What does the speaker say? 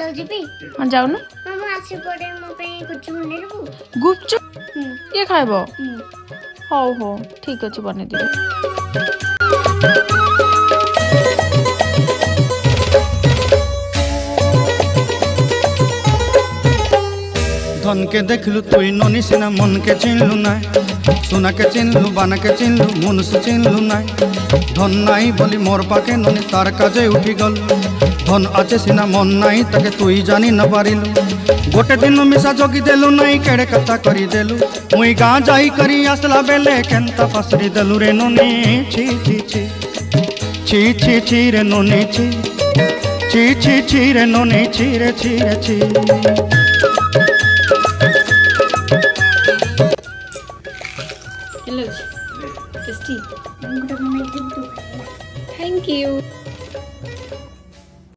चलो जीपी हां जाउनु मामा आसी पड़े मो पे गुपचुप बने लबु गुपचुप ये खाइबो हो हो ठीक अछि बने दिबे धन के देखलु तुई ननी सिना मन के चिन्हलु ना सोना के चिन्हलु बाना के चिन्हलु मनुष्य चिन्हलु ना धन नाई बोली मोर पाके ननी तार काजे उठी गल धन आचे सिना मन नाई ताके तुई जानी न पारिलु गोटे दिन मिसा जोगी देलु नाई केड़े कथा करी देलु मुई गाँ जाई करी आसला बेले केंता पसरी देलु रे ननी छी छी छी छी छी छी रे ननी छी छी छी छी रे ननी छी रे छी रे छी Tasty. Thank you.